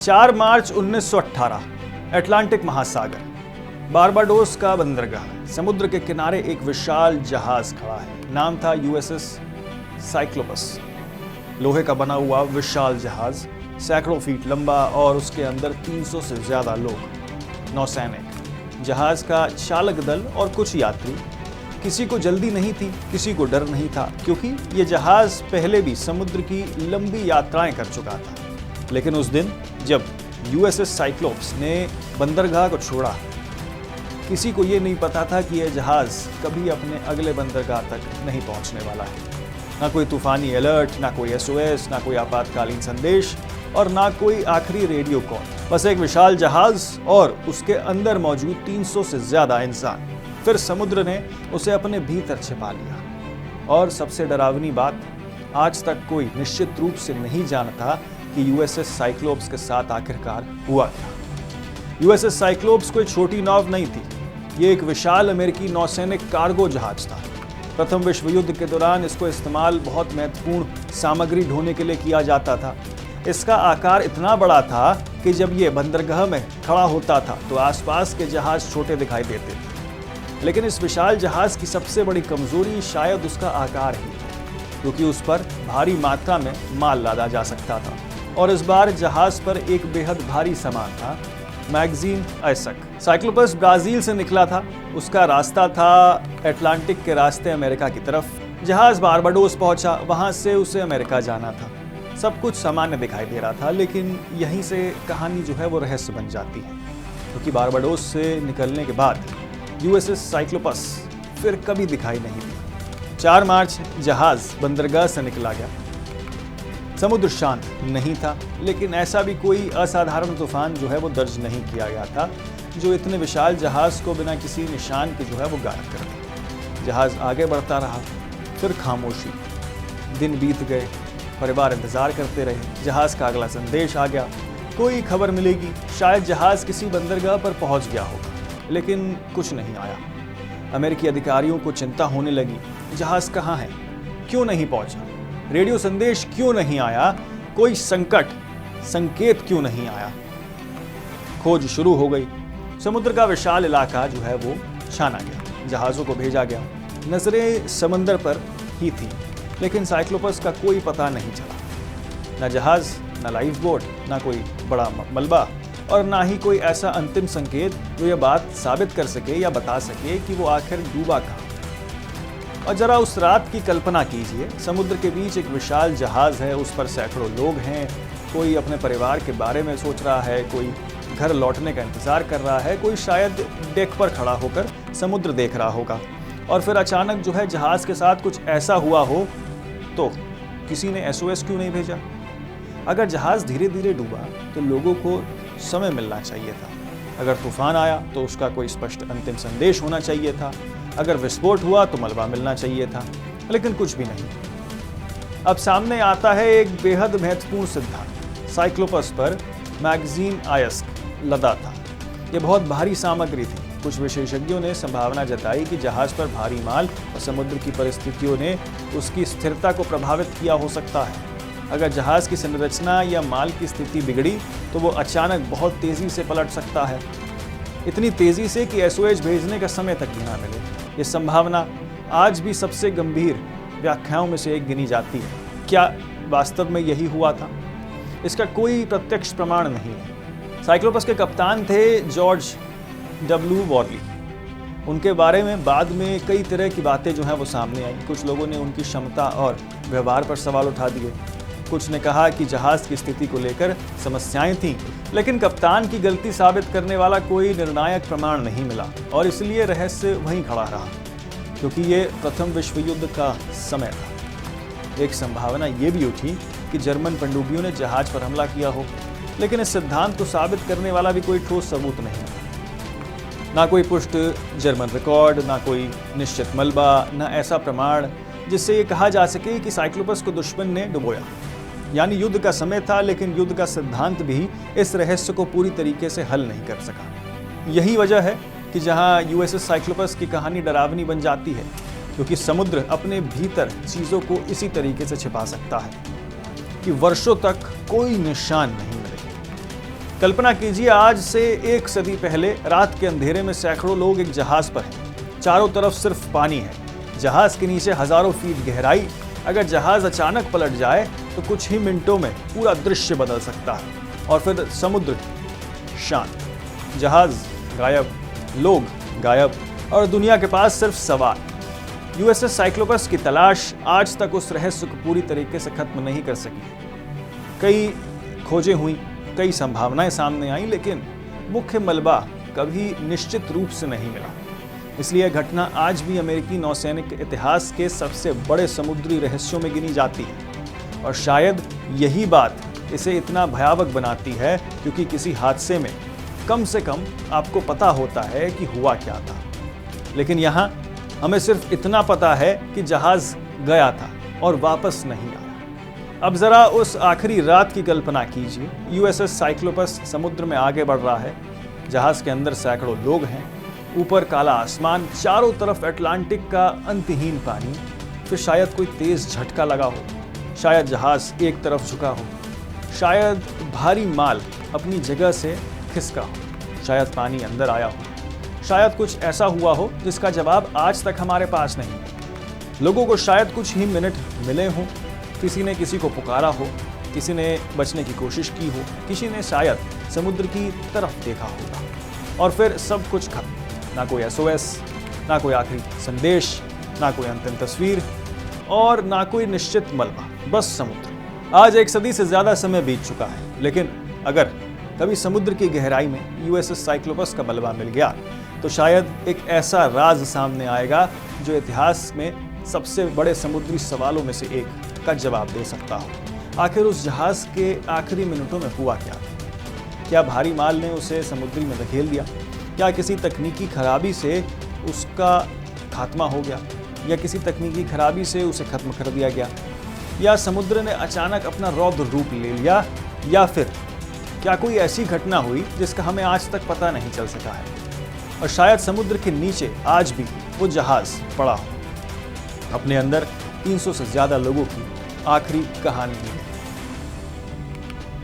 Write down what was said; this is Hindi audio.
4 मार्च 1918 अटलांटिक महासागर, बारबाडोस का बंदरगाह, समुद्र के किनारे एक विशाल जहाज खड़ा है। नाम था यूएसएस साइक्लोपस। लोहे का बना हुआ विशाल जहाज सैकड़ों फीट लंबा और उसके अंदर 300 से ज्यादा लोग, नौसैनिक, जहाज का चालक दल और कुछ यात्री। किसी को जल्दी नहीं थी, किसी को डर नहीं था, क्योंकि ये जहाज पहले भी समुद्र की लंबी यात्राएं कर चुका था। लेकिन उस दिन जब यूएसएस साइक्लोप्स ने बंदरगाह को छोड़ा, किसी को ये नहीं पता था कि यह जहाज कभी अपने अगले बंदरगाह तक नहीं पहुंचने वाला है। ना कोई तूफानी अलर्ट, ना कोई एसओएस, ना कोई आपातकालीन संदेश और ना कोई आखिरी रेडियो कॉल। बस एक विशाल जहाज और उसके अंदर मौजूद 300 से ज्यादा इंसान। फिर समुद्र ने उसे अपने भीतर छिपा लिया। और सबसे डरावनी बात, आज तक कोई निश्चित रूप से नहीं जानता कि यूएसएस साइक्लोप्स के साथ आखिरकार हुआ क्या। यूएसएस साइक्लोप्स कोई छोटी नाव नहीं थी, ये एक विशाल अमेरिकी नौसैनिक कार्गो जहाज था। प्रथम विश्व युद्ध के दौरान इसको इस्तेमाल बहुत महत्वपूर्ण सामग्री ढोने के लिए किया जाता था। इसका आकार इतना बड़ा था कि जब ये बंदरगाह में खड़ा होता था तो आसपास के जहाज छोटे दिखाई देते थे। लेकिन इस विशाल जहाज की सबसे बड़ी कमजोरी शायद उसका आकार ही, क्योंकि उस पर भारी मात्रा में माल लादा जा सकता था। और इस बार जहाज पर एक बेहद भारी सामान था, मैगजीन आयसक। साइक्लोपस ब्राजील से निकला था। उसका रास्ता था अटलांटिक के रास्ते अमेरिका की तरफ। जहाज बारबाडोस पहुंचा, वहां से उसे अमेरिका जाना था। सब कुछ सामान्य दिखाई दे रहा था, लेकिन यहीं से कहानी जो है वो रहस्य बन जाती है, क्योंकि बारबाडोस से निकलने के बाद यूएसएस साइक्लोपस फिर कभी दिखाई नहीं दी। 4 मार्च जहाज बंदरगाह से निकला गया। समुद्र शांत नहीं था, लेकिन ऐसा भी कोई असाधारण तूफान जो है वो दर्ज नहीं किया गया था जो इतने विशाल जहाज को बिना किसी निशान के जो है वो गायब कर दे। जहाज आगे बढ़ता रहा, फिर खामोशी। दिन बीत गए, परिवार इंतजार करते रहे। जहाज का अगला संदेश आ गया, कोई खबर मिलेगी, शायद जहाज किसी बंदरगाह पर पहुंच गया होगा। लेकिन कुछ नहीं आया। अमेरिकी अधिकारियों को चिंता होने लगी, जहाज कहाँ है, क्यों नहीं पहुंचा, रेडियो संदेश क्यों नहीं आया, कोई संकेत क्यों नहीं आया। खोज शुरू हो गई। समुद्र का विशाल इलाका जो है वो छाना गया, जहाज़ों को भेजा गया। नजरें समंदर पर ही थी, लेकिन साइक्लोपस का कोई पता नहीं चला। न जहाज, न लाइफ बोट, न कोई बड़ा मलबा और ना ही कोई ऐसा अंतिम संकेत जो यह बात साबित कर सके या बता सके कि वो आखिर डूबा कहाँ। और जरा उस रात की कल्पना कीजिए, समुद्र के बीच एक विशाल जहाज है, उस पर सैकड़ों लोग हैं। कोई अपने परिवार के बारे में सोच रहा है, कोई घर लौटने का इंतजार कर रहा है, कोई शायद डेक पर खड़ा होकर समुद्र देख रहा होगा। और फिर अचानक जो है जहाज के साथ कुछ ऐसा हुआ हो तो किसी ने एसओएस क्यों नहीं भेजा? अगर जहाज धीरे धीरे डूबा तो लोगों को समय मिलना चाहिए था। अगर तूफान आया तो उसका कोई स्पष्ट अंतिम संदेश होना चाहिए था। अगर विस्फोट हुआ तो मलबा मिलना चाहिए था, लेकिन कुछ भी नहीं। अब सामने आता है एक बेहद महत्वपूर्ण सिद्धांत। साइक्लोपस पर मैगजीन आयस्क लदा था। यह बहुत भारी सामग्री थी। कुछ विशेषज्ञों ने संभावना जताई कि जहाज पर भारी माल और समुद्र की परिस्थितियों ने उसकी स्थिरता को प्रभावित किया हो सकता है। अगर जहाज की संरचना या माल की स्थिति बिगड़ी तो वो अचानक बहुत तेजी से पलट सकता है, इतनी तेजी से कि एसओएस भेजने का समय तक भी ना मिले। ये संभावना आज भी सबसे गंभीर व्याख्याओं में से एक गिनी जाती है। क्या वास्तव में यही हुआ था? इसका कोई प्रत्यक्ष प्रमाण नहीं है। साइक्लोपस के कप्तान थे जॉर्ज डब्ल्यू वॉर्ली। उनके बारे में बाद में कई तरह की बातें जो हैं वो सामने आई। कुछ लोगों ने उनकी क्षमता और व्यवहार पर सवाल उठा दिए। कुछ ने कहा कि जहाज की स्थिति को लेकर समस्याएं थीं, लेकिन कप्तान की गलती साबित करने वाला कोई निर्णायक प्रमाण नहीं मिला और इसलिए रहस्य वहीं खड़ा रहा, क्योंकि ये प्रथम विश्व युद्ध का समय था। एक संभावना ये भी उठी कि जर्मन पनडुब्बियों ने जहाज पर हमला किया हो, लेकिन इस सिद्धांत को साबित करने वाला भी कोई ठोस सबूत नहीं। ना कोई पुष्ट जर्मन रिकॉर्ड, ना कोई निश्चित मलबा, ना ऐसा प्रमाण जिससे ये कहा जा सके कि साइक्लोपस को दुश्मन ने डुबोया। यानी युद्ध का समय था, लेकिन युद्ध का सिद्धांत भी इस रहस्य को पूरी तरीके से हल नहीं कर सका। यही वजह है कि जहां यूएसएस साइक्लोपस की कहानी डरावनी बन जाती है, क्योंकि समुद्र अपने भीतर चीज़ों को इसी तरीके से छिपा सकता है कि वर्षों तक कोई निशान नहीं मिले। कल्पना कीजिए, आज से 1 सदी पहले रात के अंधेरे में सैकड़ों लोग एक जहाज पर हैं। चारों तरफ सिर्फ पानी है, जहाज के नीचे हजारों फीट गहराई। अगर जहाज अचानक पलट जाए तो कुछ ही मिनटों में पूरा दृश्य बदल सकता है। और फिर समुद्र शांत, जहाज गायब, लोग गायब और दुनिया के पास सिर्फ सवाल। यूएसएस साइक्लोपस की तलाश आज तक उस रहस्य को पूरी तरीके से खत्म नहीं कर सकी। कई खोजें हुई, कई संभावनाएं सामने आईं, लेकिन मुख्य मलबा कभी निश्चित रूप से नहीं मिला। इसलिए यह घटना आज भी अमेरिकी नौसैनिक इतिहास के सबसे बड़े समुद्री रहस्यों में गिनी जाती है। और शायद यही बात इसे इतना भयावह बनाती है, क्योंकि किसी हादसे में कम से कम आपको पता होता है कि हुआ क्या था। लेकिन यहाँ हमें सिर्फ इतना पता है कि जहाज गया था और वापस नहीं आया। अब जरा उस आखिरी रात की कल्पना कीजिए। यूएसएस साइक्लोपस समुद्र में आगे बढ़ रहा है। जहाज के अंदर सैकड़ों लोग हैं, ऊपर काला आसमान, चारों तरफ अटलांटिक का अंतहीन पानी। फिर शायद कोई तेज झटका लगा हो, शायद जहाज एक तरफ झुका हो, शायद भारी माल अपनी जगह से खिसका हो, शायद पानी अंदर आया हो, शायद कुछ ऐसा हुआ हो जिसका जवाब आज तक हमारे पास नहीं है। लोगों को शायद कुछ ही मिनट मिले हों, किसी ने किसी को पुकारा हो, किसी ने बचने की कोशिश की हो, किसी ने शायद समुद्र की तरफ देखा होगा। और फिर सब कुछ खत्म। ना कोई SOS, ना कोई आखिरी संदेश, ना कोई अंतिम तस्वीर और ना कोई निश्चित मलबा, बस समुद्र। आज 1 सदी से ज्यादा समय बीत चुका है, लेकिन अगर कभी समुद्र की गहराई में यूएसएस साइक्लोपस का मलबा मिल गया तो शायद एक ऐसा राज सामने आएगा जो इतिहास में सबसे बड़े समुद्री सवालों में से एक का जवाब दे सकता हो। आखिर उस जहाज के आखिरी मिनटों में हुआ क्या? क्या भारी माल ने उसे समुद्र में धकेल दिया? क्या किसी तकनीकी खराबी से उसका खात्मा हो गया, या किसी तकनीकी खराबी से उसे खत्म कर दिया गया, या समुद्र ने अचानक अपना रौद्र रूप ले लिया, या फिर क्या कोई ऐसी घटना हुई जिसका हमें आज तक पता नहीं चल सका है? और शायद समुद्र के नीचे आज भी वो जहाज पड़ा हो, अपने अंदर 300 से ज्यादा लोगों की आखिरी कहानी।